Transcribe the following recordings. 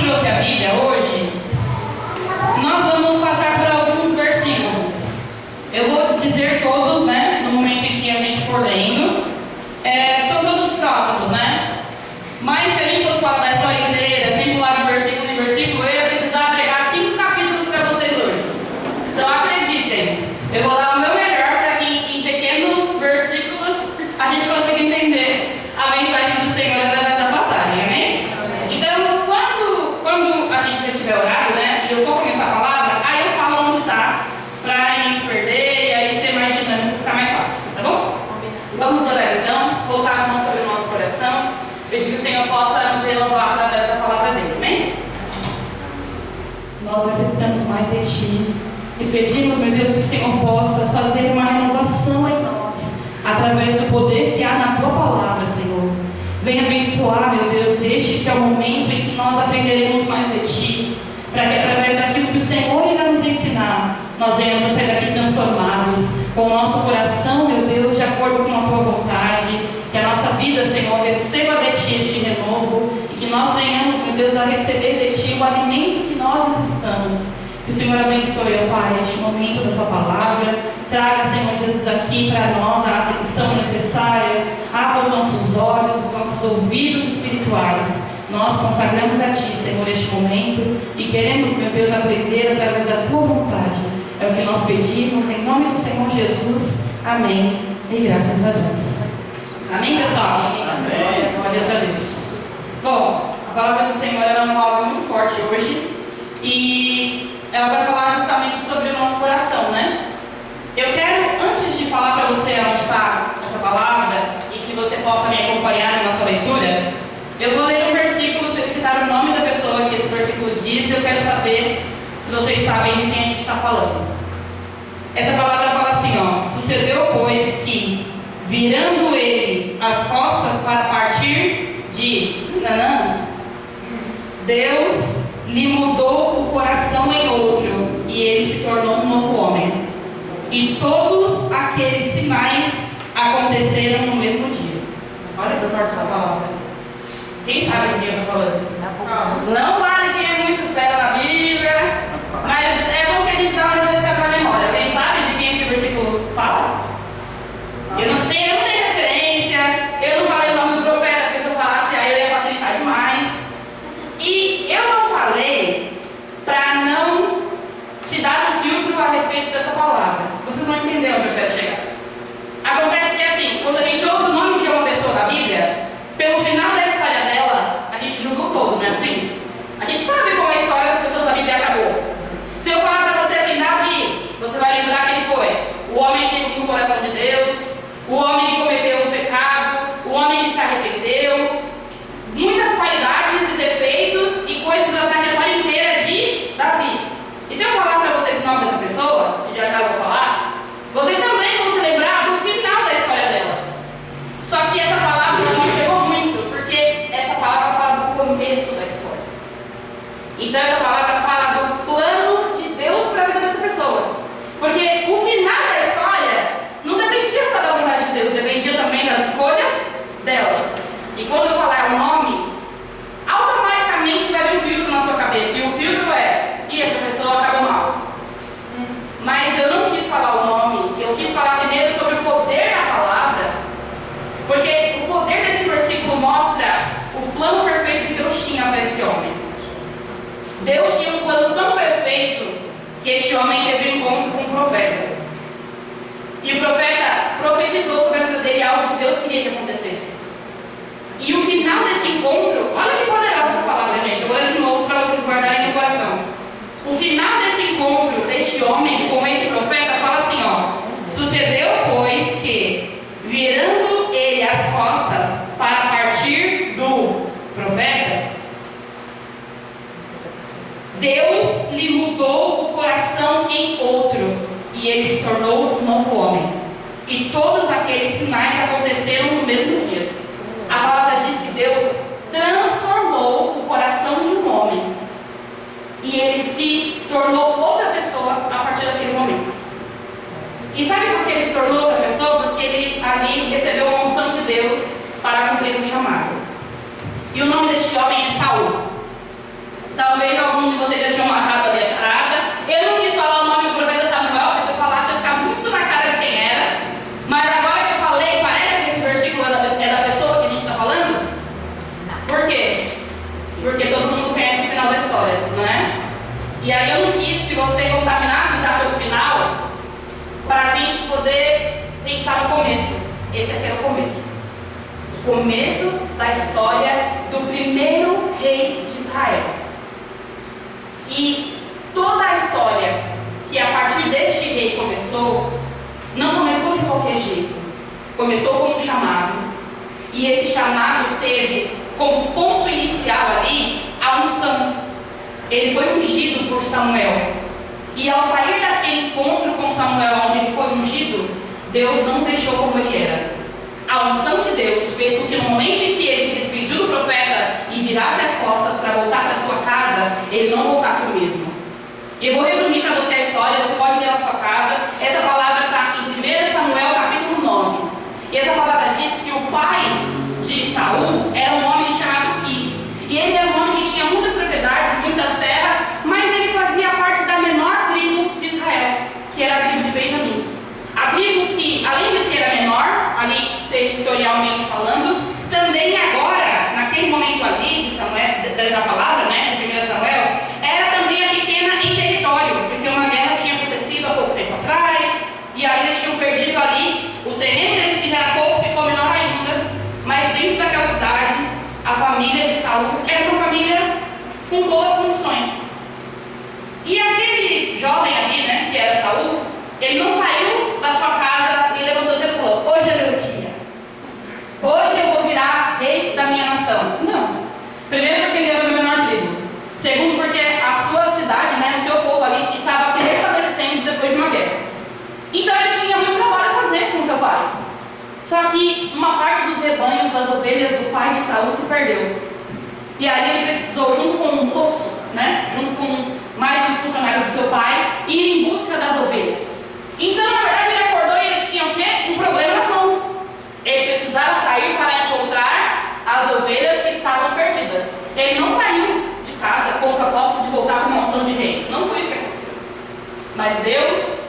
trouxe a Bíblia hoje, nós vamos passar por alguns versículos. Eu vou dizer todos, né, no momento em que a gente for lendo. São todos próximos, né? Mas se a gente fosse falar da história inteira, sem pular de versículo em versículo, eu ia precisar pregar 5 capítulos para vocês hoje. Então acreditem, eu vou dar o meu melhor para que em pequenos versículos a gente consiga entender a mensagem do Senhor através da passagem, amém? Então, quando a gente já tiver orado, né, e eu for começar a palavra, aí eu falo onde está, para ninguém se perder e aí ser mais dinâmico, ficar mais fácil, tá bom? Vamos orar então, colocar as mãos sobre o nosso coração, pedir que o Senhor possa nos renovar através da palavra dele, amém? Nós necessitamos mais de Ti e pedimos, meu Deus, que o Senhor possa fazer uma renovação em nós, através do poder que há na Tua palavra, Senhor. Venha abençoar, meu Deus, este que é o momento em que nós aprenderemos mais de Ti, para que através daquilo que o Senhor irá nos ensinar, nós venhamos a sair daqui transformados, com o nosso coração, meu Deus, de acordo com a Tua vontade, que a nossa vida, Senhor, receba de Ti este renovo, e que nós venhamos, meu Deus, a receber de Ti o alimento que nós necessitamos. Que o Senhor abençoe, ó Pai, este momento da Tua palavra. Traga, Senhor Jesus, aqui para nós a atenção necessária. Abra os nossos olhos, os nossos ouvidos espirituais. Nós consagramos a Ti, Senhor, este momento e queremos, meu Deus, aprender através da Tua vontade. É o que nós pedimos, em nome do Senhor Jesus. Amém. E graças a Deus. Amém, pessoal? Amém. Glórias a Deus. Bom, a palavra do Senhor é uma palavra muito forte hoje e ela vai falar justamente sobre o nosso coração, né? Eu quero, antes de falar para você onde está essa palavra e que você possa me acompanhar na nossa leitura, eu vou ler um versículo, citar o nome da pessoa que esse versículo diz, e eu quero saber se vocês sabem de quem a gente está falando. Essa palavra fala assim, ó: sucedeu, pois, que, virando ele as costas para partir de Canaã, Deus lhe mudou o coração em outro, e ele se tornou um novo homem. E todos aqueles sinais aconteceram no mesmo dia. Olha que forte essa palavra. Quem sabe de quem eu estou falando? Não vale quem é muito fera na Bíblia, mas é bom que a gente dá uma refrescada na memória. Alguém sabe de quem esse versículo fala? Eu não sei, eu não dei referência, eu não falei o nome do profeta, porque se eu falasse aí eu ia facilitar demais. E eu não falei para não te dar um filtro a respeito dessa palavra. Vocês vão entender onde eu quero chegar. Acontece que assim, quando a gente ouve o nome de uma pessoa da Bíblia, pelo final da história dela, a gente julga o todo, não é assim? A gente sabe como a história das pessoas da Bíblia acabou. Se eu falar para você assim, Davi, você vai lembrar que ele foi o homem segundo o coração de Deus, o homem que cometeu um pecado, o homem que se arrependeu, muitas qualidades e defeitos e coisas da trajetória inteira de Davi. E se eu falar para vocês o nome dessa pessoa, que já eu vou falar, vocês também vão se lembrar do final da história dela. Só que essa palavra não me pegou muito, porque essa palavra fala do começo da história. Então essa palavra fala do plano de Deus para a vida dessa pessoa. Porque o final da história não dependia só da vontade de Deus, dependia também das escolhas dela. E quando eu falar o nome, automaticamente vai vir um filtro na sua cabeça. E o filtro é: e essa pessoa acabou mal. Mas eu não quis falar o nome, eu quis falar primeiro sobre o poder da palavra, porque o poder desse versículo mostra o plano perfeito que Deus tinha para esse homem. Deus tinha um plano tão perfeito que este homem teve um encontro com um profeta. E o profeta profetizou sobre a vida dele algo que Deus queria que acontecesse. E o final desse encontro, olha que poderosa essa palavra, gente. Eu vou ler de novo para vocês guardarem no coração. O final desse encontro deste homem com este profeta fala assim, ó: sucedeu, pois, que, virando ele as costas para partir do profeta, Deus lhe mudou o coração em outro, e ele se tornou um novo homem. E todos aqueles sinais aconteceram no mesmo dia. A palavra diz que Deus transformou o coração de um homem, e ele se tornou outra pessoa a partir daquele momento. E sabe por que ele se tornou outra pessoa? Porque ele ali recebeu uma unção de Deus para cumprir um chamado. E o nome deste homem é Saul. porque todo mundo conhece o final da história, não é? E aí eu não quis que você contaminasse já pelo final, para a gente poder pensar no começo. Esse aqui era o começo. O começo da história do primeiro rei de Israel. E toda a história que a partir deste rei começou, não começou de qualquer jeito. Começou com um chamado. E esse chamado teve como ponto inicial ali a unção. Ele foi ungido por Samuel. E ao sair daquele encontro com Samuel, onde ele foi ungido, Deus não deixou como ele era. A unção de Deus fez com que no momento em que ele se despediu do profeta e virasse as costas para voltar para sua casa, ele não voltasse o mesmo. E eu vou resumir para você a história, você pode ler na sua casa. Essa palavra está em 1 Samuel capítulo 9. E essa palavra diz que o pai de Saul era um homem chamado Quis. E ele era um homem que tinha muitas propriedades, muitas terras, mas ele fazia parte da menor tribo de Israel, que era a tribo de Benjamim. A tribo que, além de ser a menor, ali territorialmente falando, também agora, naquele momento ali de Samuel, da palavra, né, de 1 Samuel, era também a pequena em território, porque uma guerra tinha acontecido há pouco tempo atrás, e aí eles tinham perdido ali, o terreno deles que já era pouco ficou menor ainda, mas dentro daquela cidade, a família de Saul era uma família com boas condições. E aquele jovem ali, né, que era Saul, ele não saiu da sua casa e levantou-se e falou: hoje é meu dia, hoje eu vou virar rei da minha nação. Não. Primeiro porque ele era da menor tribo. Segundo porque a sua cidade, né, o seu povo ali estava se restabelecendo depois de uma guerra. Então ele tinha muito trabalho a fazer com seu pai. Só que uma parte dos rebanhos das ovelhas do pai de Saul se perdeu. E aí ele precisou, junto com um moço, né, junto com mais um funcionário do seu pai, ir em busca das ovelhas. Então, na verdade, ele acordou e ele tinha o quê? Um problema nas mãos. Ele precisava sair para encontrar as ovelhas que estavam perdidas. Ele não saiu de casa com o propósito de voltar com uma unção de reis. Não foi isso que aconteceu. Mas Deus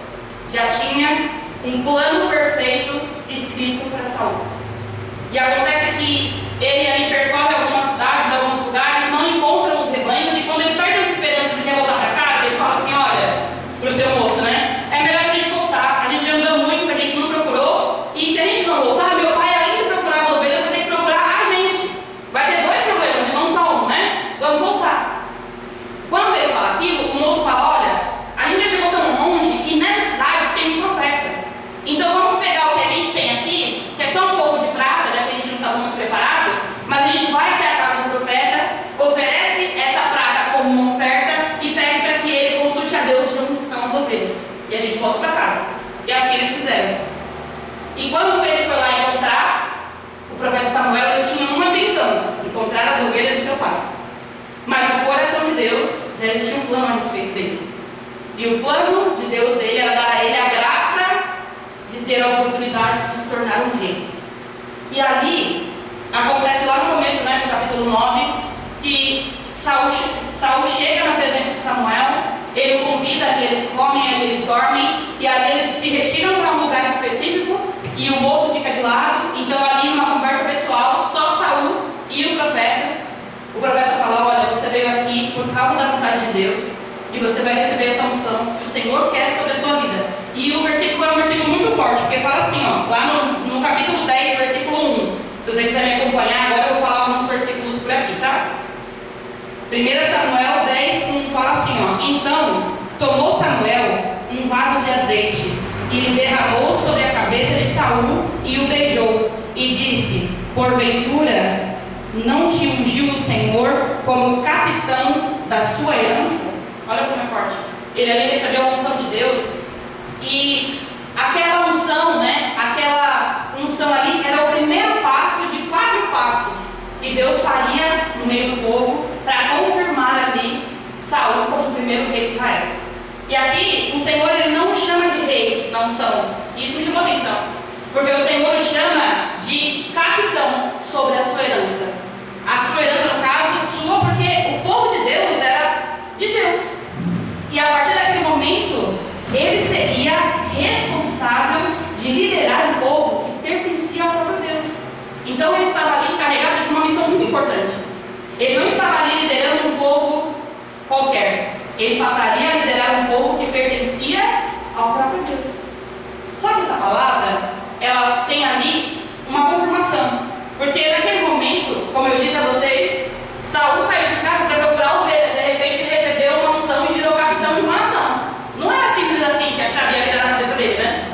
já tinha um plano perfeito escrito para Saul. E acontece que ele ali percorre algumas cidades, alguns lugares, não encontra os rebanhos, e quando ele perde as esperanças e quer voltar para casa, ele fala assim: olha, para o seu moço, né? É melhor a gente voltar. A gente já andou muito, a gente não procurou, e se a gente não voltar, meu pai, além de procurar as ovelhas, vai ter que procurar a gente. Vai ter dois problemas e não só um, né? Vamos voltar. Quando ele fala aquilo, o moço fala: olha, a gente já chegou tão longe e nessa cidade tem um profeta. Então vamos pegar o que a gente tem aqui, que é só um pouco de prata, já que a gente não estava muito preparado, mas a gente vai até a casa do profeta, oferece essa prata como uma oferta e pede para que ele consulte a Deus de onde estão as ovelhas. E a gente volta para casa. E assim eles fizeram. E quando ele foi lá encontrar o profeta Samuel, ele tinha uma intenção: encontrar as ovelhas de seu pai. Mas no coração de Deus, já existia um plano a respeito dele. E o plano de Deus dele era dar a ele a graça de ter a oportunidade de se tornar um rei. E ali, acontece lá no começo, né, no capítulo 9, que Saul chega na presença de Samuel, ele o convida, ali eles comem, ali eles dormem, e ali eles se retiram para um lugar específico, e o moço fica de lado. Então ali, numa conversa pessoal, só Saul e o profeta fala: olha, você veio aqui por causa da vontade de Deus, e você vai receber essa unção que o Senhor quer sobre a sua vida. E o versículo é um versículo muito forte, porque fala assim, ó, lá no capítulo 10, versículo 1. Se você quiser me acompanhar, agora eu vou falar alguns versículos por aqui, tá? 1 Samuel 10, 1 fala assim, ó: então tomou Samuel um vaso de azeite e lhe derramou sobre a cabeça de Saul e o beijou, e disse: porventura não te ungiu o Senhor como capitão da sua herança? Olha como é forte. Ele ali recebeu a unção de Deus, e aquela unção, né, aquela unção ali era o primeiro passo de 4 passos que Deus faria no meio do povo para confirmar ali Saul como o primeiro rei de Israel. E aqui o Senhor, ele não chama de rei na unção. Isso me chamou atenção, porque o Senhor o chama de capitão sobre a sua herança. A sua herança, no caso, sua, porque o povo de Deus era de Deus. E a partir daquele momento, ele seria responsável de liderar um povo que pertencia ao próprio Deus. Então ele estava ali encarregado de uma missão muito importante. Ele não estava ali qualquer. Ele passaria a liderar um povo que pertencia ao próprio Deus. Só que essa palavra, ela tem ali uma confirmação. Porque naquele momento, como eu disse a vocês, Saul saiu de casa para procurar ovelha. De repente ele recebeu uma unção e virou capitão de uma nação. Não era simples assim que a chave ia virar na cabeça dele, né?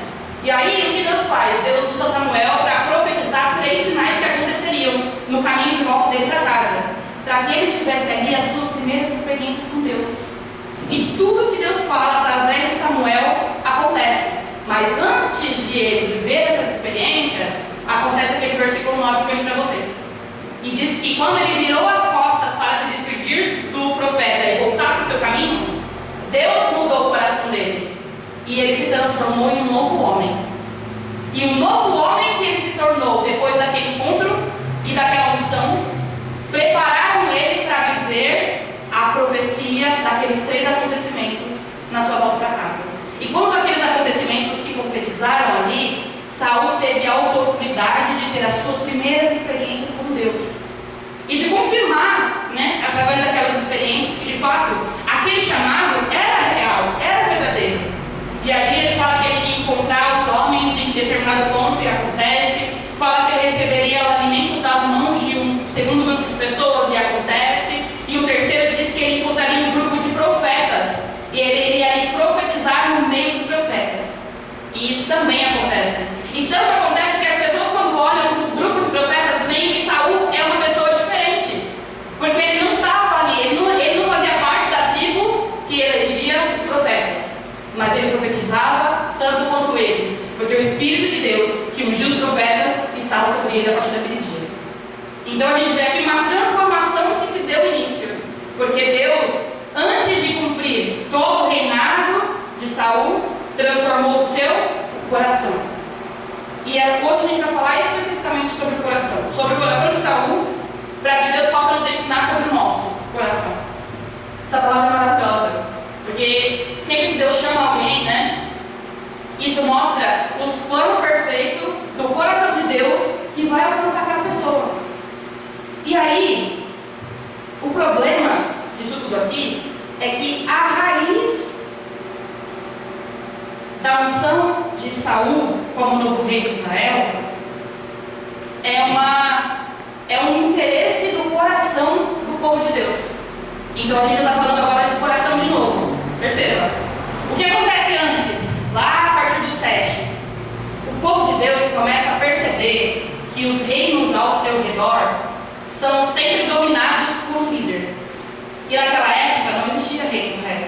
E aí, o que Deus faz? Deus usa Samuel para profetizar 3 sinais que aconteceriam no caminho de volta dele para casa, para que ele tivesse ali as suas primeiras experiências com Deus. E tudo que Deus fala através de Samuel acontece. Mas antes de ele viver essas experiências, acontece aquele versículo 9 que eu li para vocês. E diz que quando ele virou as costas para se despedir do profeta e voltar para o seu caminho, Deus mudou o coração dele. E ele se transformou em um novo homem. E o novo homem que ele se tornou depois daquele encontro e daquela unção, prepararam ele para viver a profecia daqueles 3 acontecimentos na sua volta para casa. E quando aqueles acontecimentos se concretizaram ali, Saul teve a oportunidade de ter as suas primeiras experiências com Deus. E de confirmar, né, através daquelas experiências, que de fato aquele chamado era real, era verdadeiro. E aí ele fala que ele iria encontrar os homens em determinado ponto, e acontece. Fala que ele receberia alimentos das mãos de um segundo grupo de pessoas, e acontece. E o terceiro diz que ele encontraria um grupo de profetas, e ele iria ali profetizar no meio dos profetas. E isso também acontece. Então o que acontece é que as pessoas, quando olham os grupos de profetas, veem que Saul é uma pessoa diferente. Porque ele não estava ali, ele não fazia parte da tribo que elegia os profetas. Mas ele profetizava tanto quanto eles, porque o Espírito de Deus que ungiu os profetas estava sobre ele a partir daquele dia. Então a gente vê aqui uma transformação que se deu início, porque Deus, antes de cumprir todo o reinado de Saul, transformou o seu coração. E hoje a gente vai falar especificamente sobre o coração de Saul, para que Deus possa nos ensinar sobre o nosso coração. Essa palavra é maravilhosa, porque sempre que Deus chama alguém, né, isso mostra o plano perfeito do coração de Deus que vai alcançar aquela pessoa. E aí, o problema disso tudo aqui é que a raiz da unção de Saul como novo rei de Israel é um interesse do coração do povo de Deus. Então a gente está falando agora de coração de novo. Perceba. O que acontece antes, lá a partir do 7? O povo de Deus começa a perceber que os reinos ao seu redor são sempre dominados por um líder. E naquela época não existia rei em Israel.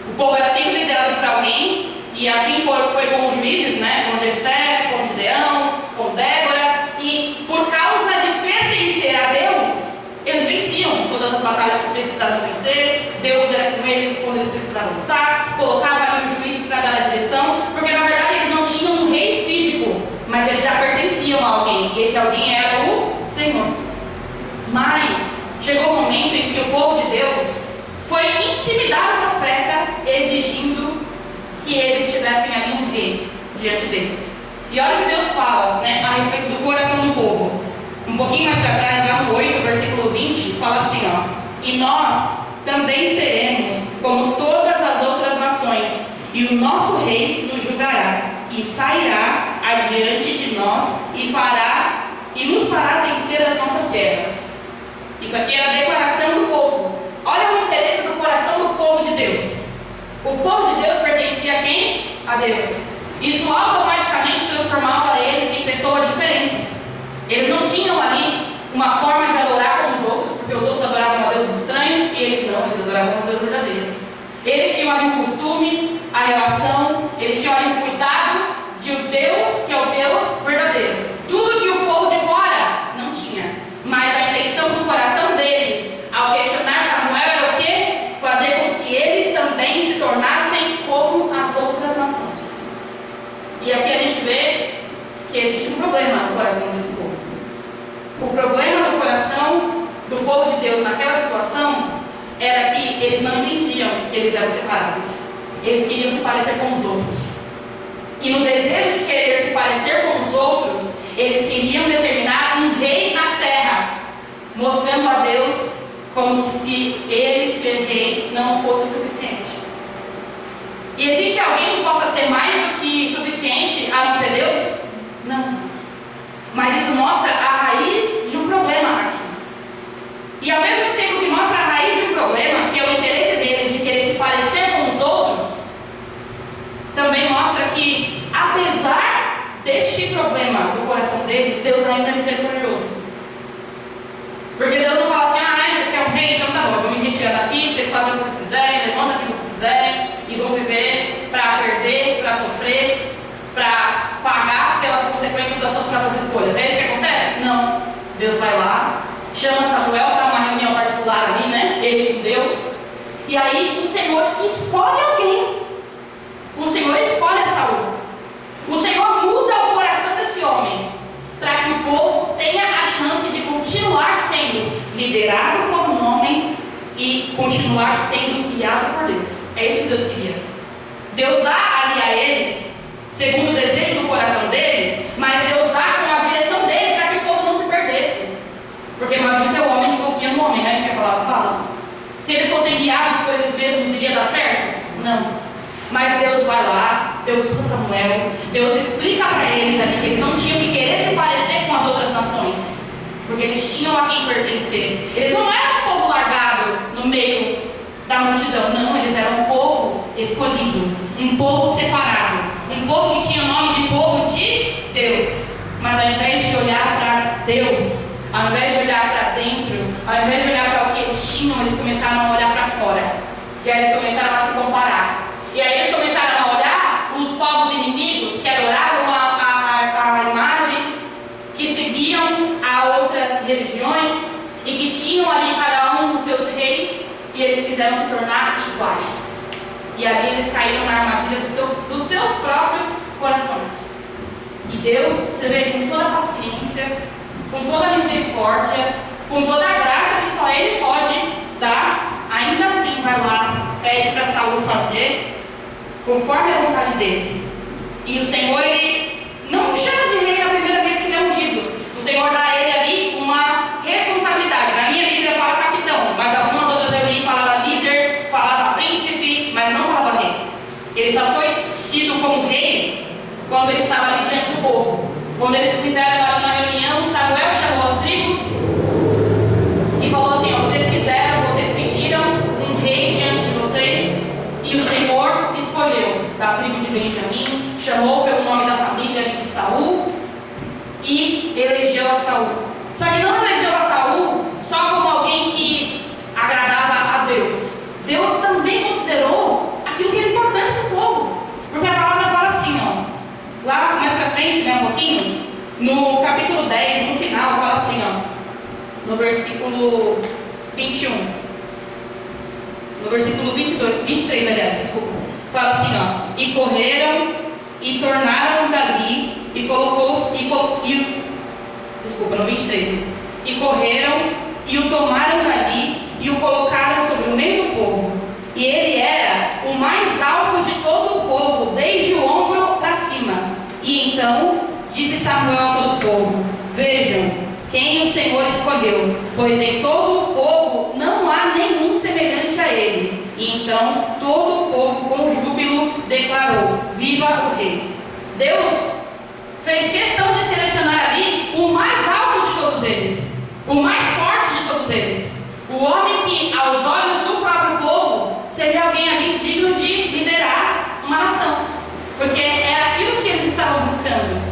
O povo era sempre liderado por alguém, e assim foi com os juízes, né? Com Jefté, com Gideão, com Débora. E por causa de pertencer a Deus, eles venciam todas as batalhas que precisavam vencer. Deus era com eles quando eles precisavam lutar, colocava os juízes para dar a direção, porque na verdade eles não tinham um rei físico, mas eles já pertenciam a alguém, e esse alguém era o Senhor. Mas chegou o momento em que o povo de Deus foi intimidar o profeta, exigindo que eles tivessem ali um rei diante deles. E olha o que Deus fala, né, a respeito do coração do povo. Um pouquinho mais para trás, lá no 8, versículo 20, fala assim, ó: e nós também seremos como todas as outras nações, e o nosso rei nos julgará, e sairá adiante de nós, e nos fará vencer as nossas guerras. Isso aqui era a declaração do povo. Olha o interesse do coração do povo de Deus. O povo de Deus pertencia a quem? A Deus. Isso automaticamente transformava eles em pessoas diferentes. Eles não tinham ali uma forma de adorar como os outros, porque os outros adoravam a deuses estranhos, e eles não, eles adoravam a Deus verdadeiro. Eles tinham ali um costume, a relação, eles tinham ali um cuidado de um Deus que é o Deus verdadeiro. Tudo que o povo de fora não tinha. Mas a intenção do coração deles, ao questionar Samuel, era o quê? Fazer com que eles também se tornassem como as outras nações. E aqui a gente vê que existe um problema no coração desse povo. O problema no coração do povo de Deus naquela situação era que eles não entendiam que eles eram separados. Eles queriam se parecer com os outros. E no desejo de querer se parecer com os outros, eles queriam determinar um rei na terra, mostrando a Deus como que se eles ser rei não fosse o suficiente. E existe alguém que possa ser mais do que suficiente a não ser Deus? Não. Mas isso mostra a raiz de um problema aqui. E ao mesmo tempo que mostra a raiz de um problema, que é o interesse deles de querer se parecer com os outros, também mostra que, apesar deste problema do coração deles, Deus ainda é misericordioso. Porque Deus não fala assim, você quer um rei? Então tá bom, eu vou me retirar daqui, vocês fazem o que vocês quiserem, levantam o que vocês quiserem, e vão viver para perder, para sofrer, para pagar pelas consequências das suas próprias escolhas. É isso que acontece? Não. Deus vai lá, chama Samuel para uma reunião particular ali, né? Ele com Deus. E aí o Senhor escolhe alguém. O Senhor escolhe Saul. O Senhor muda o coração desse homem para que o povo tenha a chance de continuar sendo liderado por um homem e continuar sendo guiado por Deus. É isso que Deus queria. Deus dá ali a eles, segundo o desejo do coração deles, mas Deus dá com a direção dele para que o povo não se perdesse. Porque maldito é o homem que confia no homem, não é isso que a palavra fala? Se eles fossem guiados por eles mesmos, iria dar certo? Não. Mas Deus vai lá, Deus usa Samuel, Deus explica para eles ali que eles não tinham que querer se parecer com as outras nações, porque eles tinham a quem pertencer. Eles não eram um povo largado no meio da multidão, não, eles eram um povo escolhido, um povo separado, um povo que tinha o nome de povo de Deus. Mas ao invés de olhar para Deus, ao invés de olhar para dentro, ao invés de olhar para o que eles tinham, eles começaram a olhar para fora. E aí eles começaram a se comparar. E aí eles começaram a olhar os povos inimigos que adoravam a imagens, que seguiam a outras religiões e que tinham ali cada um os seus reis, e eles quiseram se tornar iguais. E ali eles caíram na armadilha dos seus próprios corações. E Deus, você vê, com toda a paciência, com toda a misericórdia, com toda a graça que só Ele pode dar, ainda assim vai lá, pede para Saul fazer conforme a vontade dele. E o Senhor, ele não chama de rei na primeira vez que ele é ungido. O Senhor dá a ele ali uma responsabilidade. Na minha Bíblia fala capitão, mas algumas outras eu li falava líder, falava príncipe, mas não falava rei. Ele só foi tido como rei quando ele estava ali diante do povo. Quando eles fizeram ali uma reunião, Samuel chamou as tribos e falou assim, vocês quiseram, vocês pediram um rei diante de vocês, e o Senhor escolheu da tribo de Benjamim, chamou pelo nome da família de Saul e elegeu a Saul. Só que não elegeu a Saul só como alguém que agradava a Deus. Deus também considerou aquilo que era importante para o povo. Porque a palavra fala assim, lá mais para frente, né, um pouquinho, no capítulo 10, no final, fala assim, no versículo 21. No versículo 23, aliás, desculpa. Fala assim, e correram e tornaram dali e desculpa, no 23 isso. E correram e o tomaram dali e o colocaram sobre o meio do povo. E ele era o mais alto de todo o povo, desde o ombro para cima. E então disse Samuel a todo o povo: vejam quem o Senhor escolheu, pois em todo o povo não há nenhum semelhante a ele. E então todo o povo com júbilo declarou: viva o rei. Deus fez questão de selecionar ali o mais alto de todos eles, o mais forte de todos eles, o homem que aos olhos do próprio povo seria alguém ali digno de liderar uma nação, porque era aquilo que eles estavam buscando.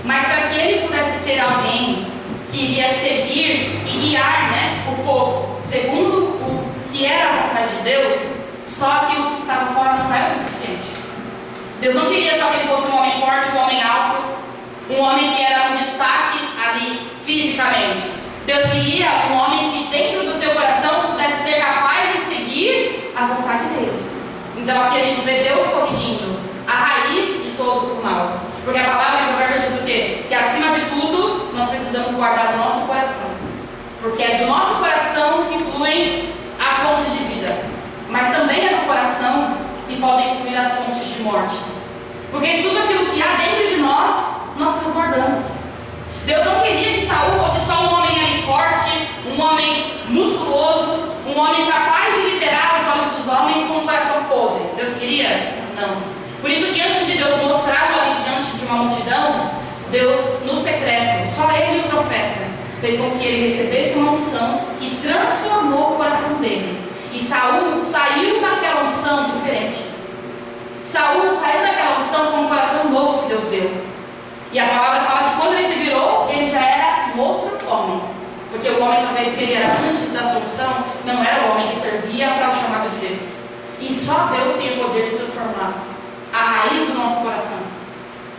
Mas para que ele pudesse ser alguém que iria seguir e guiar, o povo segundo o que era a vontade de Deus, só aquilo que estava fora não era o suficiente. Deus não queria só que ele fosse um homem forte, um homem alto, um homem que era um destaque ali fisicamente. Deus queria um homem que dentro do seu coração pudesse ser capaz de seguir a vontade dele. Então aqui a gente vê Deus corrigindo a raiz de todo o mal. Porque a palavra em Provérbios diz o quê? Que acima de tudo nós precisamos guardar o nosso coração. Porque é do nosso coração que fluem as fontes de vida. Mas também é do coração que podem fluir as fontes de morte. Porque de tudo aquilo que há dentro de nós transbordamos. Deus não queria que Saul fosse só um homem ali forte, um homem musculoso, um homem capaz de liderar Por isso que antes de Deus mostrá-lo ali diante de uma multidão, Deus, no secreto, só ele e o profeta, fez com que ele recebesse uma unção que transformou o coração dele. E Saul saiu daquela unção diferente. Saul saiu daquela unção com um coração novo que Deus deu. E a palavra fala que quando ele se virou, ele já era um outro homem. Porque o homem, talvez que ele era antes da sua unção, não era o homem que servia para o chamado de Deus. E só Deus tem o poder de transformar a raiz do nosso coração,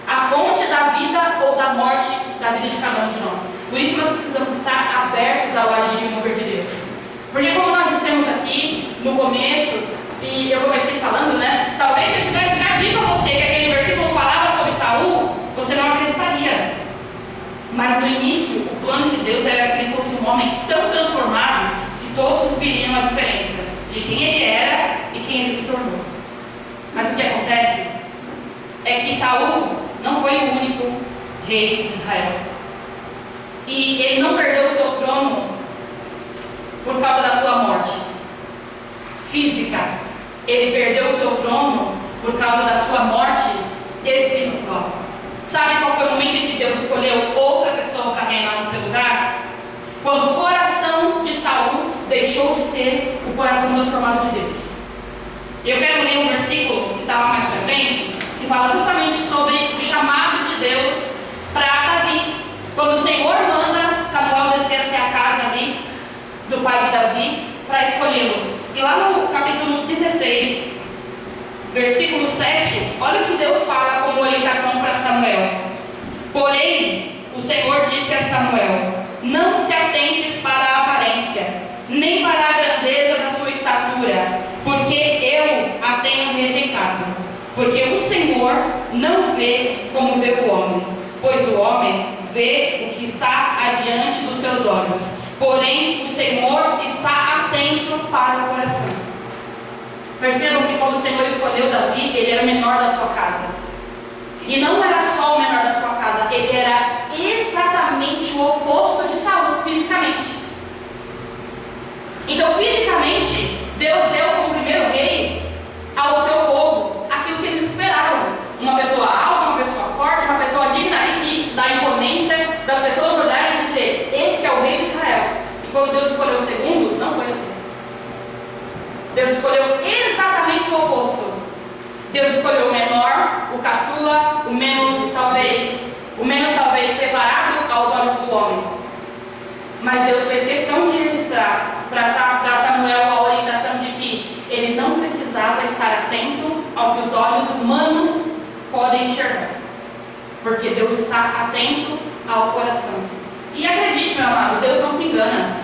a fonte da vida ou da morte da vida de cada um de nós. Por isso nós precisamos estar abertos ao agir e mover de Deus. Porque como nós dissemos aqui no começo, e eu comecei falando, né? Talvez se eu tivesse já dito a você que aquele versículo falava sobre Saul, você não acreditaria. Mas no início, o plano de Deus era que ele fosse um homem tão transformado que todos viriam a diferença de quem ele era e quem ele se tornou. Mas o que acontece é que Saul não foi o único rei de Israel. E ele não perdeu o seu trono por causa da sua morte física. Ele perdeu o seu trono por causa da sua morte espiritual. Sabe qual foi o momento em que Deus escolheu outra pessoa para reinar no seu lugar? Quando o coração de Saul deixou de ser o coração transformado de Deus. Eu quero ler um versículo que está lá mais para frente, que fala justamente sobre o chamado de Deus para Davi. Quando o Senhor manda Samuel descer até a casa ali do pai de Davi para escolhê-lo. E lá no capítulo 16, versículo 7, olha o que Deus fala como orientação para Samuel. Porém, o Senhor disse a Samuel: não se atentes para a aparência, nem para a grandeza da sua estatura, porque eu a tenho rejeitado. Porque o Senhor não vê como vê o homem, pois o homem vê o que está adiante dos seus olhos, porém o Senhor está atento para o coração. Percebam que quando o Senhor escolheu Davi, ele era o menor da sua casa. E não era só o menor da sua casa, ele era exatamente o oposto de Saul, fisicamente. Então, fisicamente, Deus deu como primeiro rei ao seu povo aquilo que eles esperavam. Uma pessoa alta, uma pessoa forte, uma pessoa digna da imponência das pessoas olharem e dizer: esse é o rei de Israel. E quando Deus escolheu o segundo, não foi assim. Deus escolheu exatamente o oposto. Deus escolheu o menor, o caçula, o menos talvez preparado aos olhos do homem. Mas Deus fez questão de registrar para Samuel a orientação de que ele não precisava estar atento ao que os olhos humanos podem enxergar, porque Deus está atento ao coração. E acredite, meu amado, Deus não se engana.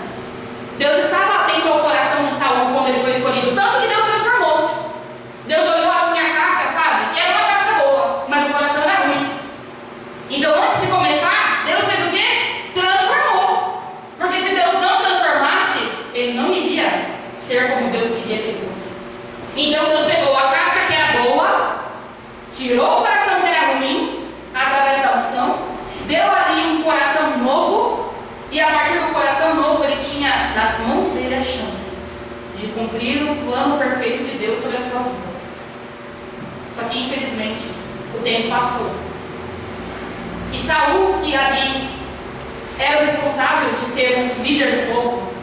Deus estava atento ao coração de Saul quando ele foi escolhido, tanto que Deus transformou. Deus olhou assim a casca, sabe? E era uma casca boa, mas o coração era ruim. Então, antes de começar, Deus fez o quê? Transformou. Porque se Deus não transformasse, ele não iria ser como Deus queria que ele fosse. Então, Deus pegou a casca que era boa, tirou o coração que era ruim, através da unção, deu ali um coração novo, e a partir do coração novo, ele tinha nas mãos dele a chance de cumprir o plano perfeito de Deus sobre a sua vida. Só que, infelizmente, o tempo passou. E Saul, que ali era o responsável de ser o líder do povo,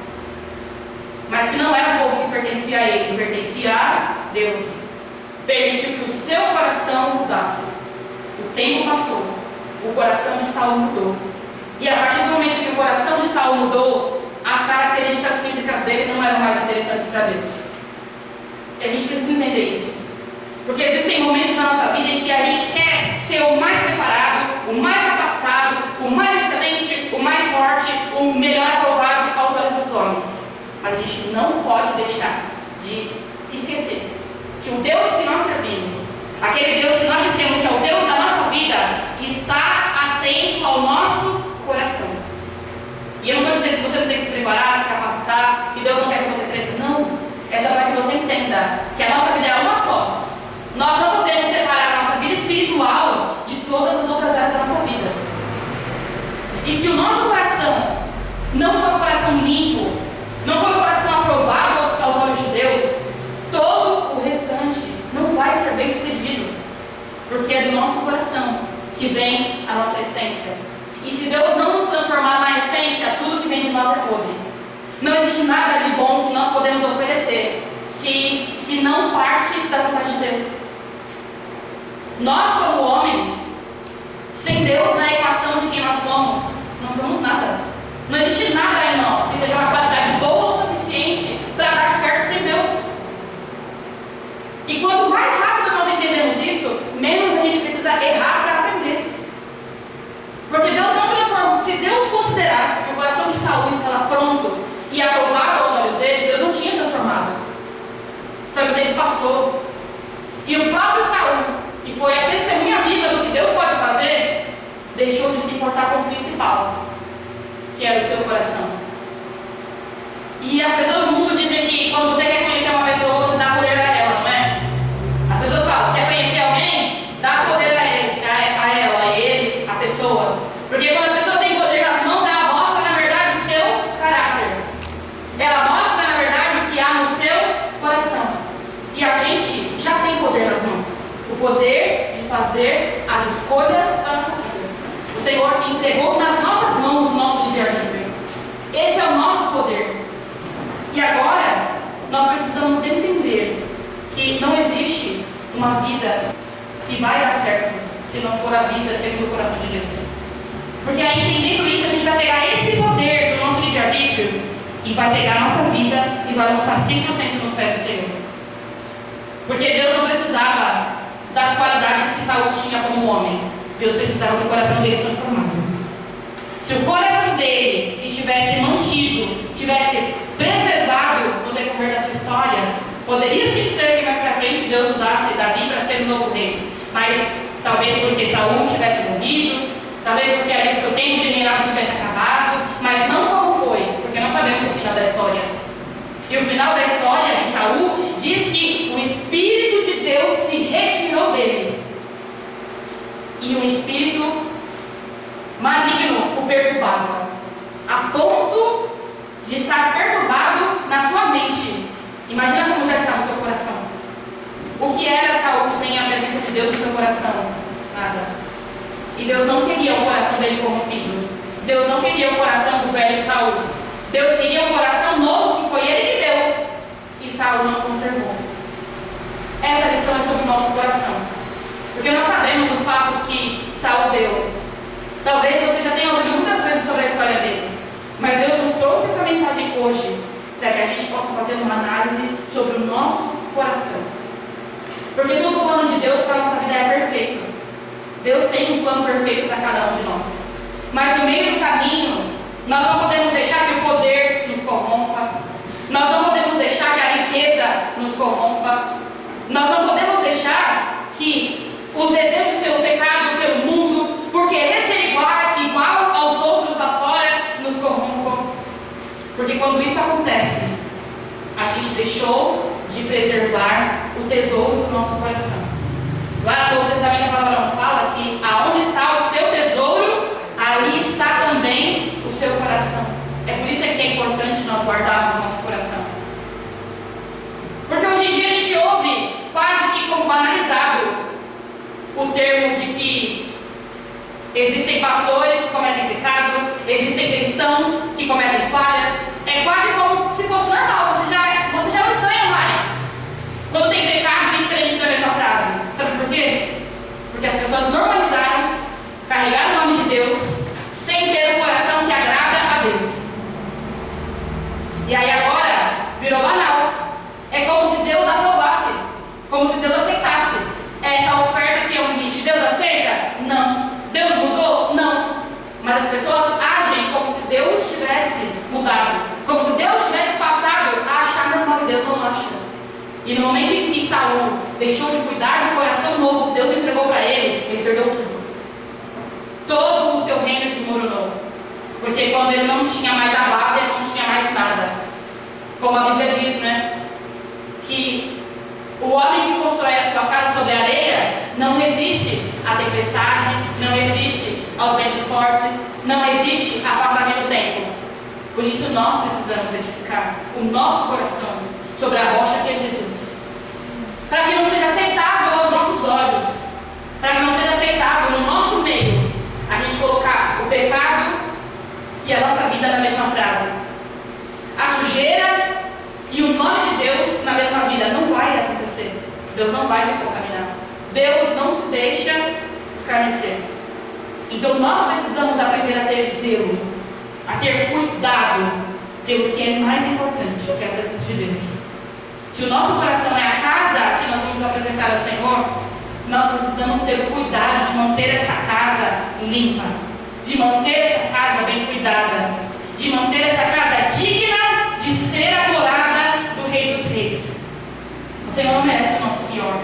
mas que não era o povo que pertencia a ele, pertencia a Deus, permitiu que o seu coração mudasse. O tempo passou, o coração de Saul mudou. E a partir do momento que o coração de Saul mudou, as características físicas dele não eram mais interessantes para Deus. E a gente precisa entender isso. Porque existem momentos na nossa vida em que a gente quer ser o mais preparado, o mais capacitado, o mais excelente, o mais forte, o melhor aprovado aos olhos dos homens. Mas a gente não pode deixar de esquecer que o Deus que nós servimos, aquele Deus que nós dissemos que é o Deus da nossa vida, está atento ao nosso coração. E eu não estou dizendo que você não tem que se preparar, se capacitar, que Deus não quer que você cresça. Não. É só para que você entenda que a nossa vida é uma só. Nós não podemos separar a nossa vida espiritual de todas as outras áreas da nossa vida. E se o nosso coração não for um coração limpo, não for um coração aprovado aos olhos de Deus, todo o restante não vai ser bem sucedido. Nós, como homens, sem Deus na equação de quem nós somos, não somos nada. Não existe nada em nós que seja uma qualidade boa o suficiente para dar certo sem Deus. E quanto mais rápido nós entendemos isso, menos a gente precisa errar para aprender. Porque Deus não transforma. Se Deus considerasse que o coração de Saul estava pronto e aprovado aos olhos dele, Deus não tinha transformado. Só que o tempo passou. E o próprio Saul, que foi a testemunha viva do que Deus pode fazer, deixou de se importar com o principal, que era o seu coração. E as pessoas no mundo dizem que quando você quer conhecer uma pessoa, você dá poder a ela, não é? As pessoas falam, quer conhecer alguém? Dá poder a ela, a ele, a pessoa. Porque quando a pessoa tem poder nas mãos, ela mostra na verdade o seu caráter. Ela mostra na verdade o que há no seu coração. E a gente já tem poder nas mãos. O poder de fazer as escolhas da nossa vida. O Senhor entregou nas nossas mãos o nosso livre-arbítrio. Esse é o nosso poder. E agora, nós precisamos entender que não existe uma vida que vai dar certo se não for a vida segundo o coração de Deus. Porque aí, entendendo isso, a gente vai pegar esse poder do nosso livre-arbítrio e vai pegar a nossa vida e vai lançar 100% nos pés do Senhor. Porque Deus não precisava das qualidades que Saul tinha como homem. Deus precisava do coração dele transformado. Se o coração dele estivesse mantido, tivesse preservado no decorrer da sua história, poderia sim ser que mais para frente Deus usasse Davi para ser o novo rei. Mas talvez porque Saul tivesse morrido, talvez porque o seu tempo de reinado tivesse acabado, mas não como foi, porque não sabemos o final da história. E o final da história de Saul diz que o Espírito de Deus se retirou dele. E um espírito maligno o perturbava, a ponto de estar perturbado na sua mente. Imagina como já estava o seu coração. O que era Saul sem a presença de Deus no seu coração? Nada. E Deus não queria o coração dele corrompido. Deus não queria o coração do velho Saul. Deus queria um coração novo que foi ele que deu. E Saul não conservou. Essa lição é sobre o nosso coração. Porque nós sabemos os passos que Saul deu. Talvez você já tenha ouvido muitas vezes sobre a história dele. Mas Deus nos trouxe essa mensagem hoje para que a gente possa fazer uma análise sobre o nosso coração. Porque todo o plano de Deus para a nossa vida é perfeito. Deus tem um plano perfeito para cada um de nós. Mas no meio do caminho, nós não podemos deixar que o poder nos corrompa. Nós não podemos deixar que a riqueza nos corrompa. Nós não podemos deixar que os desejos pelo pecado, pelo mundo, por querer ser igual aos outros lá fora, nos corrompam. Porque quando isso acontece, a gente deixou de preservar o tesouro do nosso coração. Lá no Novo Testamento a palavra não fala que aonde está o seu tesouro, ali está também o seu coração. É por isso que é importante nós guardarmos o nosso coração. Porque hoje em dia a gente ouve quase que como banalizado o termo de que existem pastores que cometem pecado, existem cristãos que cometem falhas. É quase como se fosse normal, você já não estranha mais quando tem pecado e crente na mesma frase. Sabe por quê? Porque as pessoas normalizaram carregar o nome de Deus sem ter o coração que agrada a Deus. E aí agora virou banal. É como se Deus aprovasse, como se Deus aceitasse essa oferta que é um lixo. Deus aceita? Não. Deus mudou? Não. Mas as pessoas agem como se Deus tivesse mudado, como se Deus tivesse passado a achar normal, e Deus não acha. E no momento em que Saul deixou de cuidar do coração novo que Deus entregou para ele perdeu tudo. Todo o seu reino desmoronou. Porque quando ele não tinha mais a base, ele não tinha mais nada. Como a Bíblia diz, né? Que o homem que constrói a sua casa sobre a areia não resiste à tempestade, não resiste aos ventos fortes, não resiste à passagem do tempo. Por isso nós precisamos edificar o nosso coração sobre a rocha que é Jesus. Para que não seja aceitável aos nossos olhos, para que não seja aceitável no nosso meio, a gente colocar o pecado e a nossa vida na mesma frase. A sujeira e o nome de Deus na mesma vida. Não vai acontecer. Deus não vai se contaminar. Deus não se deixa escarnecer. Então nós precisamos aprender a ter zelo, a ter cuidado pelo que é mais importante, que é a presença de Deus. Se o nosso coração é a casa que nós vamos apresentar ao Senhor, nós precisamos ter o cuidado de manter essa casa limpa, de manter essa casa bem cuidada, de manter essa casa digna de ser a morada do Rei dos Reis. O Senhor não merece o nosso pior.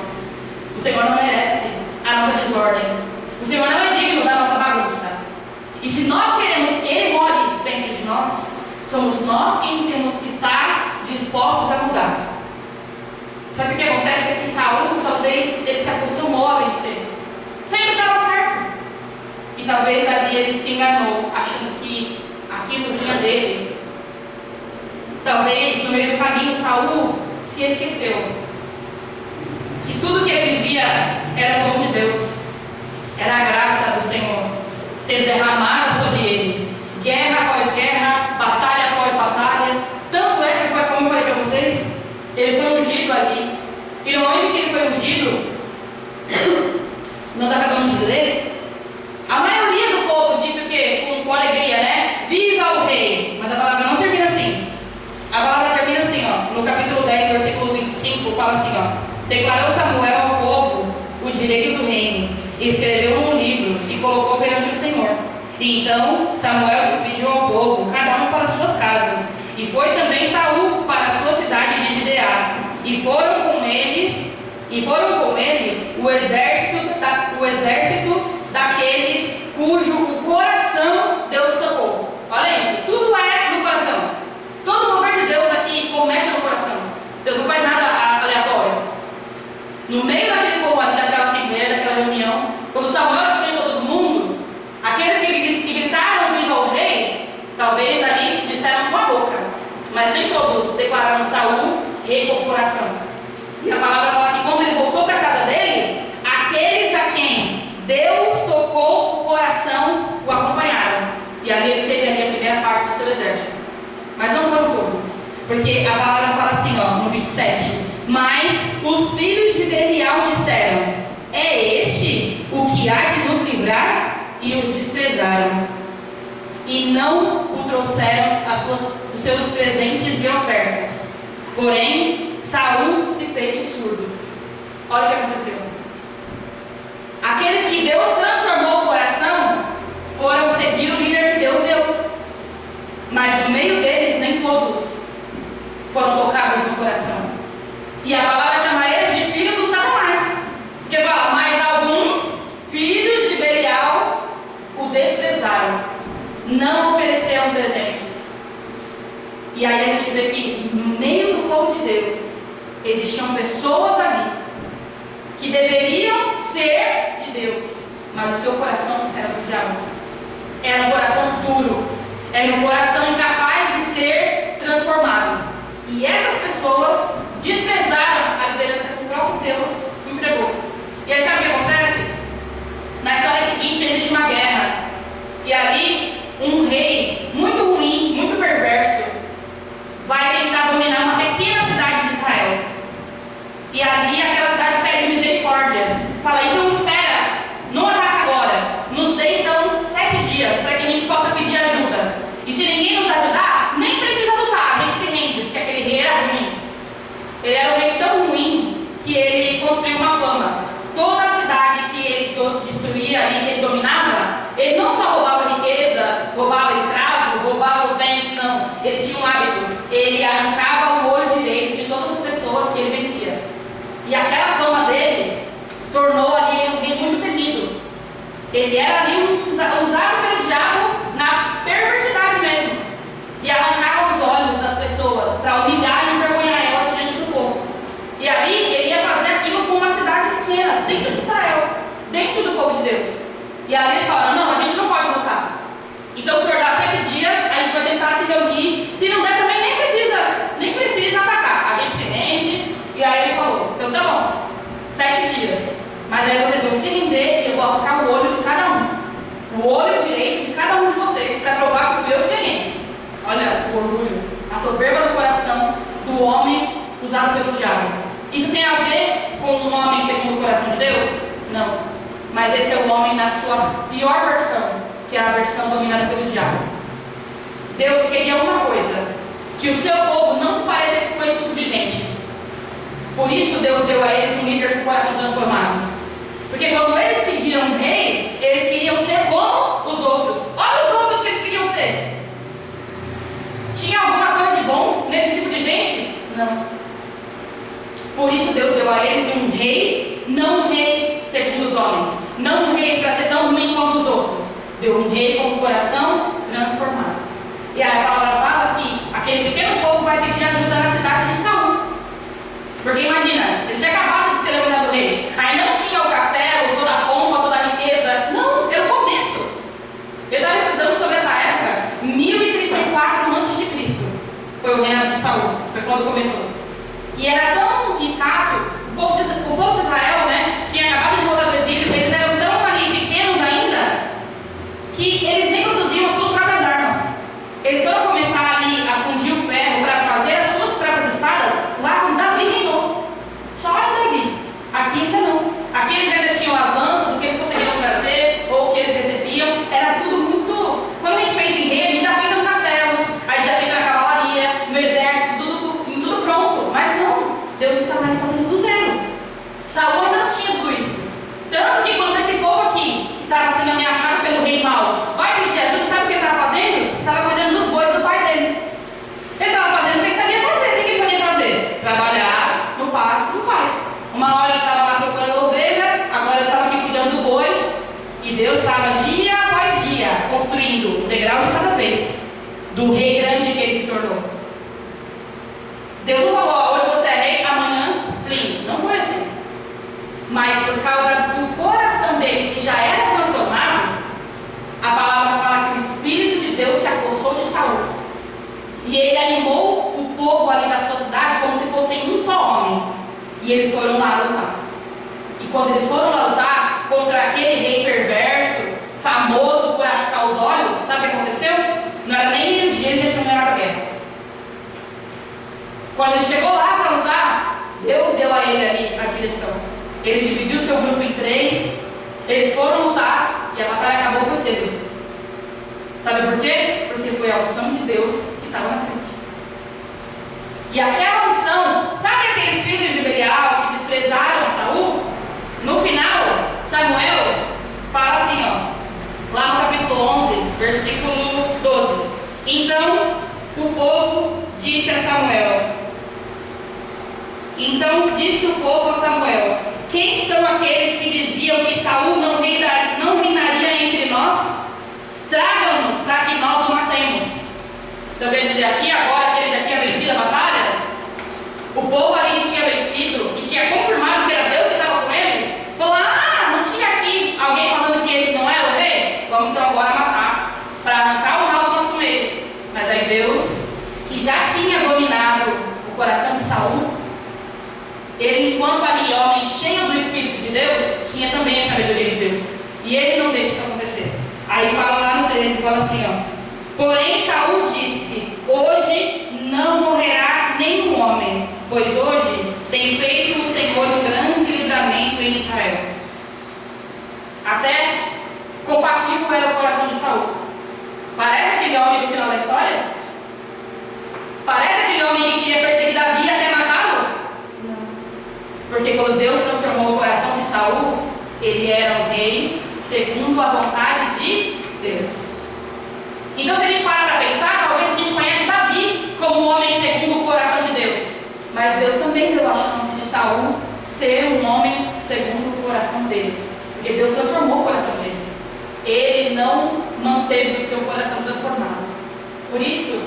O Senhor não merece a nossa desordem. O Senhor não é digno da nossa bagunça. E se nós queremos que Ele more dentro de nós, somos nós quem temos que estar dispostos a mudar. Sabe o que acontece? É que Saul, talvez, ele se acostumou a vencer. Sempre dava certo. E talvez ali ele se enganou, achando que aquilo vinha dele. Talvez, no meio do caminho, Saul se esqueceu que tudo que ele vivia era o dom de Deus. Era a graça do Senhor sendo derramada sobre ele. Guerra após guerra, batalha após batalha. Tanto é que, como eu falei para vocês, ele foi ungido ali. E no momento que ele foi ungido, nós acabamos de ler, a maioria do povo disse o quê? Com alegria, né? Viva o rei! Mas a palavra não termina assim. A palavra termina assim, ó. No capítulo 10, versículo 25, fala assim, ó. Declarou Samuel ao povo o direito do reino, e escreveu num livro e colocou perante o Senhor. E então Samuel despediu ao povo, cada um para suas casas. E foi também Saul para a sua cidade de Gileade. E foram com ele o exército daqueles cujo o coração Deus tocou. Olha isso, tudo é no coração. Todo o mover de Deus aqui começa no coração. Deus não faz nada aleatório. No meio daquele povo ali, daquela assembleia, daquela reunião, quando Samuel dispensou todo mundo, aqueles que gritaram viva o rei, talvez ali disseram com a boca, mas nem todos declararam Saul rei com o coração. E a palavra fala que quando ele voltou para a casa dele, aqueles a quem Deus tocou o coração o acompanharam. E ali ele teve ali a primeira parte do seu exército. Mas não foram todos, porque a palavra fala assim, ó, no 27. Mas os filhos de Belial disseram: é este o que há de nos livrar? E os desprezaram. E não o trouxeram os seus presentes e ofertas. Porém, Saul se fez de surdo. Olha o que aconteceu. Aqueles que Deus transformou o coração foram seguir o líder que Deus deu. Mas no meio deles, nem todos foram tocados no coração. E a palavra chama eles de filhos do Satanás. Porque fala, mas alguns filhos de Belial o desprezaram, não ofereceram presentes. E aí a gente vê que no meio do povo de Deus existiam pessoas ali que deveriam ser de Deus, mas o seu coração era do diabo. Era um coração duro, era um coração incapaz de ser transformado. E essas pessoas desprezaram a liderança que o próprio Deus entregou. E aí sabe o que acontece? Na história seguinte existe uma guerra. E ali um rei muito ruim, muito perverso, vai tentar dominar uma pequena cidade de Israel. E ali aquela cidade pede misericórdia. Fala, então espera, não ataca agora. Nos dê então 7 dias para que a gente possa pedir ajuda. E se ninguém nos ajudar, nem precisa lutar, a gente se rende, porque aquele rei era ruim. Ele era um rei tão ruim que ele construiu uma fama. Toda a cidade que ele destruía e que ele dominava, ele não só roubava riqueza, roubava escravo, roubava os bens, não. Ele tinha um hábito. Ele arrancava o olho direito de todas as pessoas que ele vencia. E aquela fama dele tornou ali um rei muito temido. Ele era ali usado pelo diabo na perversidade mesmo. E arrancava os olhos das pessoas para humilhar e envergonhar elas diante do povo. E ali ele ia fazer aquilo com uma cidade pequena, dentro de Israel, dentro do povo de Deus. E ali eles falaram, não, a gente não pode lutar. Então, se o senhor dá 7 dias, a gente vai tentar se reunir. Se não der também, nem precisa atacar. A gente se rende. E aí ele falou, então tá bom, 7 dias. Mas aí vocês vão se render e eu vou arrancar o olho de cada um. O olho direito de cada um de vocês, para provar que fui eu que ganhei. Olha o orgulho, a soberba do coração do homem usado pelo diabo. Isso tem a ver com um homem segundo o coração de Deus? Não. Mas esse é o homem na sua pior versão, que é a versão dominada pelo diabo. Deus queria uma coisa: que o seu povo não se parecesse com esse tipo de gente. Por isso Deus deu a eles um líder com o coração transformado. Porque quando eles pediram um rei, eles queriam ser como os outros. Olha os outros que eles queriam ser. Tinha alguma coisa de bom nesse tipo de gente? Não. Por isso Deus deu a eles um rei, não um rei segundo os homens, não um rei para ser tão ruim quanto os outros. Deu um rei com o coração transformado. E aí a palavra fala que aquele pequeno povo vai pedir ajuda na cidade de Saul. Porque imagina, ele tinha acabado de ser levantado rei, ainda não tinha o castelo, toda a pompa, toda a riqueza. Não, era o começo. Eu estava estudando sobre essa época, 1034 a.C. foi o reinado de Saul, foi quando começou. E era tão escasso, o povo de Israel, né, tinha acabado de voltar do exílio, eles eram tão ali pequenos ainda, que eles nem produziam as suas próprias armas. Eles foram começar ali a fundir o ferro para fazer as suas próprias espadas lá quando Davi reinou. Só em Davi. Aqui ainda não. Aqui eles ainda tinham as lanças, o que eles conseguiram trazer, ou o que eles recebiam. Era tudo muito... Quando a gente pensa em rei, a gente já pensa no castelo, a gente já pensa na cavalaria, no exército, tudo pronto. Mas não. Deus estava ali fazendo do zero. Saul ainda não tinha tudo isso. Tanto que quando esse povo aqui, que estava sendo ameaçado pelo rei mau, vai pedir ajuda, sabe o que ele estava fazendo? Estava cuidando dos bois do pai dele. Ele estava fazendo o que ele sabia fazer. O que ele sabia fazer? Trabalhar no pasto do pai. Uma hora ele estava lá procurando a ovelha, agora ele estava aqui cuidando do boi. E Deus estava dia após dia construindo um degrau de cada vez do rei grande que ele se tornou. Deus não falou: ó, hoje você é rei, amanhã, plim. Não foi assim. Mas por causa do coração dele, que já era transformado, a palavra fala que o Espírito de Deus se apossou de Saul. E ele animou o povo ali da sua cidade como se fossem um só homem. E eles foram lá lutar. E quando eles foram lá lutar contra aquele rei perverso, famoso por arrancar os olhos, sabe o que aconteceu? Não era nem meio dia, eles já tinham ganhado a guerra. Quando ele chegou lá para lutar, Deus deu a ele ali a direção. Ele dividiu seu grupo em 3, eles foram lutar e a batalha acabou foi cedo. Sabe por quê? Porque foi a unção de Deus que estava na frente. E aquela unção, sabe aqueles filhos de Belial que desprezaram Saul? No final, Samuel fala assim, ó, lá no capítulo 11, versículo 12. Então o povo disse a Samuel: quem são aqueles que diziam que Saul não reinaria entre nós? Tragam-nos para que nós o matemos. Então quer dizer, aqui agora que ele já tinha vencido a batalha, o povo ali que tinha vencido, que tinha confirmado que era Deus que estava com eles, falou: ah, não tinha aqui alguém falando que esse não era o rei? Vamos então agora matar, para arrancar o mal do nosso meio. Mas aí Deus, que já tinha dominado o coração de Saul, ele, enquanto ali homem cheio do Espírito de Deus, tinha também a sabedoria de Deus. E ele não deixa isso acontecer. Aí fala lá no 13, fala assim, ó: porém Saul disse: hoje não morrerá nenhum homem, pois hoje tem feito o Senhor um grande livramento em Israel. Até compassivo era o coração de Saul. Parece aquele homem do final da história? Parece aquele homem que queria perseguir Davi até matá-lo? Não. Porque quando Deus transformou o coração de Saul, ele era um rei segundo a vontade de Deus. Então, se a gente parar para pensar, talvez a gente conhece Davi como um homem segundo o coração de Deus. Mas Deus também deu a chance de Saul ser um homem segundo o coração dele. Porque Deus transformou o coração dele. Ele não manteve o seu coração transformado. Por isso,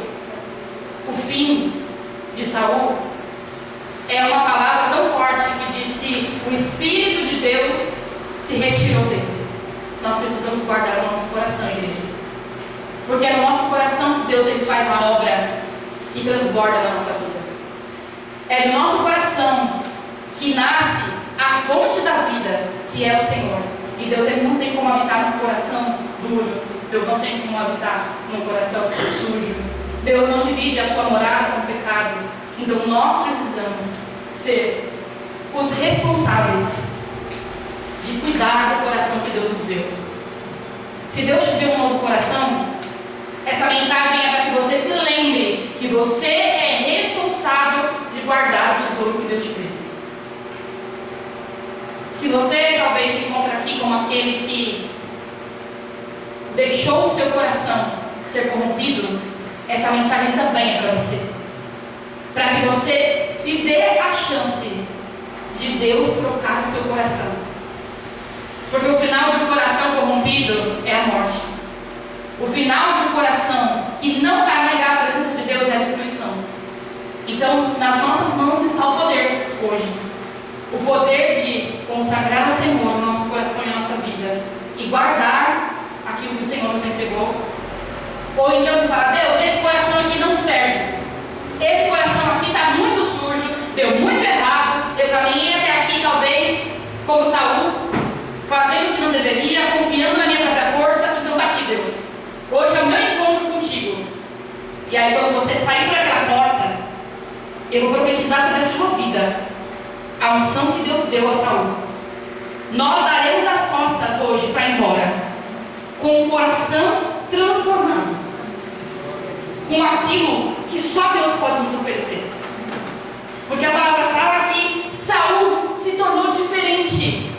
o fim de Saul é uma palavra tão forte que diz que o Espírito de Deus se retirou dele. Nós precisamos guardar o nosso coração, igreja. Porque é no nosso coração que Deus ele faz a obra que transborda na nossa vida. É no nosso coração que nasce a fonte da vida, que é o Senhor. E Deus ele não tem como habitar num coração duro. Deus não tem como habitar num coração sujo. Deus não divide a sua morada com o pecado. Então nós precisamos ser os responsáveis de de cuidar do coração que Deus nos deu. Se Deus te deu um novo coração, essa mensagem é para que você se lembre que você é responsável de guardar o tesouro que Deus te deu. Se você talvez se encontra aqui como aquele que deixou o seu coração ser corrompido, essa mensagem também é para você. Para que você se dê a chance de Deus trocar o seu coração. Porque o final de um coração corrompido é a morte. O final de um coração que não carrega a presença de Deus é a destruição. Então, nas nossas mãos está o poder hoje. O poder de consagrar ao Senhor o nosso coração e a nossa vida e guardar aquilo que o Senhor nos entregou. Ou então de falar: Deus, esse coração aqui não serve. Esse coração aqui está muito sujo, deu muito errado. Eu caminhei até aqui, talvez, como Saul, fazendo o que não deveria, confiando na minha própria força. Então está aqui, Deus. Hoje é o meu encontro contigo. E aí, quando você sair por aquela porta, eu vou profetizar sobre a sua vida a unção que Deus deu a Saul. Nós daremos as costas hoje para ir embora com o coração transformado, com aquilo que só Deus pode nos oferecer. Porque a palavra fala que Saul se tornou diferente,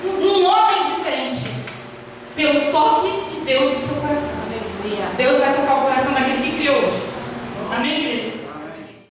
um homem diferente, pelo toque de Deus do seu coração. Deus vai tocar o coração daquele que criou hoje. Amém?